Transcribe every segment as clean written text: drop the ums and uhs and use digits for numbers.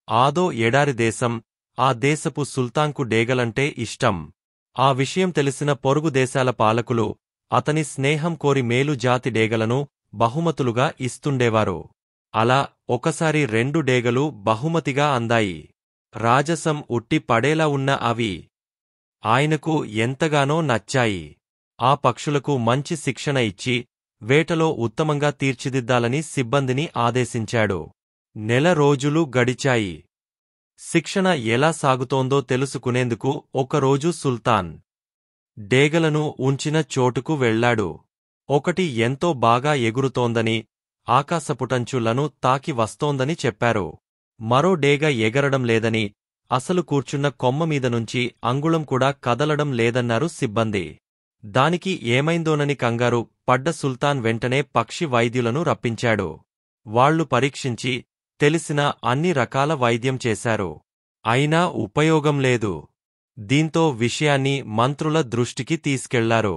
ఆదో ఎడారి దేశం. ఆ దేశపు సుల్తాన్కు డేగలంటే ఇష్టం. ఆ విషయం తెలిసిన పొరుగు దేశాల పాలకులు అతని స్నేహం కోరి మేలు జాతి డేగలను బహుమతులుగా ఇస్తుండేవారు. అలా ఒకసారి 2 డేగలు బహుమతిగా అందాయి. రాజసం ఉట్టి పడేలా ఉన్న అవి ఆయనకు ఎంతగానో నచ్చాయి. ఆ పక్షులకు మంచి శిక్షణ ఇచ్చి వేటలో ఉత్తమంగా తీర్చిదిద్దాలని సిబ్బందిని ఆదేశించాడు. నెల రోజులు గడిచాయి. శిక్షణ ఎలా సాగుతోందో తెలుసుకునేందుకు ఒకరోజు సుల్తాన్ డేగలను ఉంచిన చోటుకు వెళ్లాడు. ఒకటి ఎంతో బాగా ఎగురుతోందని, ఆకాశపుటంచులను తాకి వస్తోందని చెప్పారు. మరో డేగ ఎగరడం లేదని, అసలు కూర్చున్న కొమ్మమీద నుంచి అంగుళం కూడా కదలడం లేదన్నారు సిబ్బంది. దానికి ఏమైందోనని కంగారు పడ్డ సుల్తాన్ వెంటనే పక్షి వైద్యులను రప్పించాడు. వాళ్లు పరీక్షించి తెలిసిన అన్ని రకాల వైద్యం చేశారు. అయినా ఉపయోగం లేదు. దీంతో విషయాన్ని మంత్రుల దృష్టికి తీసుకెళ్లారు.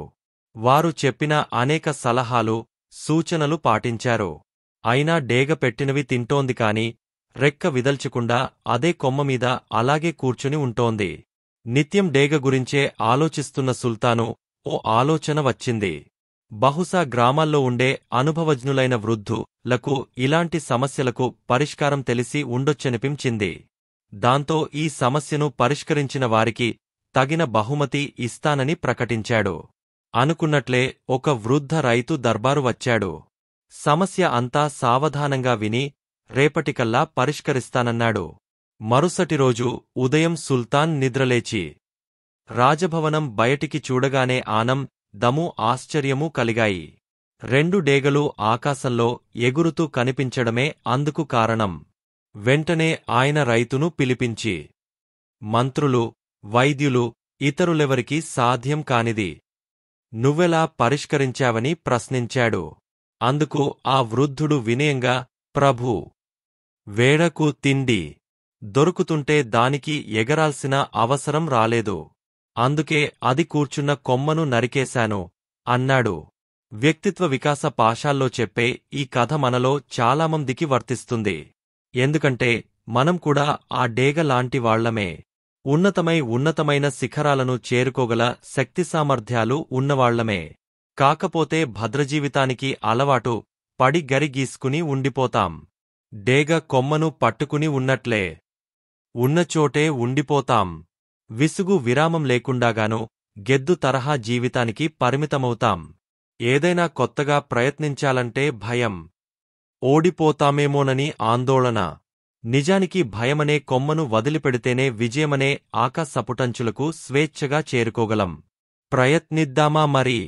వారు చెప్పిన అనేక సలహాలు, సూచనలు పాటించారు. అయినా డేగ పెట్టినవి తింటోంది కాని రెక్క విదల్చకుండా అదే కొమ్మమీద అలాగే కూర్చుని ఉంటోంది. నిత్యం డేగ గురించే ఆలోచిస్తున్న సుల్తాను ఓ ఆలోచన వచ్చింది. బహుశా గ్రామాల్లో ఉండే అనుభవజ్ఞులైన వృద్ధులకు ఇలాంటి సమస్యలకు పరిష్కారం తెలిసి ఉండొచ్చనిపించింది. దాంతో ఈ సమస్యను పరిష్కరించిన వారికి తగిన బహుమతి ఇస్తానని ప్రకటించాడు. అనుకున్నట్లే ఒక వృద్ధ రైతు దర్బారు వచ్చాడు. సమస్య అంతా సావధానంగా విని రేపటికల్లా పరిష్కరిస్తానన్నాడు. మరుసటి రోజు ఉదయం సుల్తాన్ నిద్రలేచి రాజభవనం బయటికి చూడగానే ఆనందమూ ఆశ్చర్యమూ కలిగాయి. 2 డేగలు ఆకాశంలో ఎగురుతూ కనిపించడమే అందుకు కారణం. వెంటనే ఆయన రైతును పిలిపించి, మంత్రులు, వైద్యులు, ఇతరులెవరికీ సాధ్యం కానిది నువ్వెలా పరిష్కరించావని ప్రశ్నించాడు. అందుకు ఆ వృద్ధుడు వినయంగా, ప్రభూ, వేళకు తిండి దొరుకుతుంటే దానికి ఎగరాల్సిన అవసరం రాలేదు. అందుకే అది కూర్చున్న కొమ్మను నరికేశాను అన్నాడు. వ్యక్తిత్వ వికాస పాఠాల్లో చెప్పే ఈ కథ మనలో చాలామందికి వర్తిస్తుంది. ఎందుకంటే మనం కూడా ఆ డేగ లాంటి వాళ్లమే. ఉన్నతమైన శిఖరాలను చేరుకోగల శక్తి సామర్థ్యాలు ఉన్నవాళ్లమే. కాకపోతే భద్రజీవితానికి అలవాటు పడి గరిగీసుకుని ఉండిపోతాం. డేగ కొమ్మను పట్టుకుని ఉన్నట్లే ఉన్నచోటే ఉండిపోతాం. విసుగు విరామం లేకుండాగాను గెద్దు తరహా జీవితానికి పరిమితమవుతాం. ఏదైనా కొత్తగా ప్రయత్నించాలంటే భయం. ఓడిపోతామేమోనని ఆందోళన. నిజానికి భయమనే కొమ్మను వదిలిపెడితేనే విజయమనే ఆకాశపుటంచులకు స్వేచ్ఛగా చేరుకోగలం. ప్రయత్నిద్దామా మరి?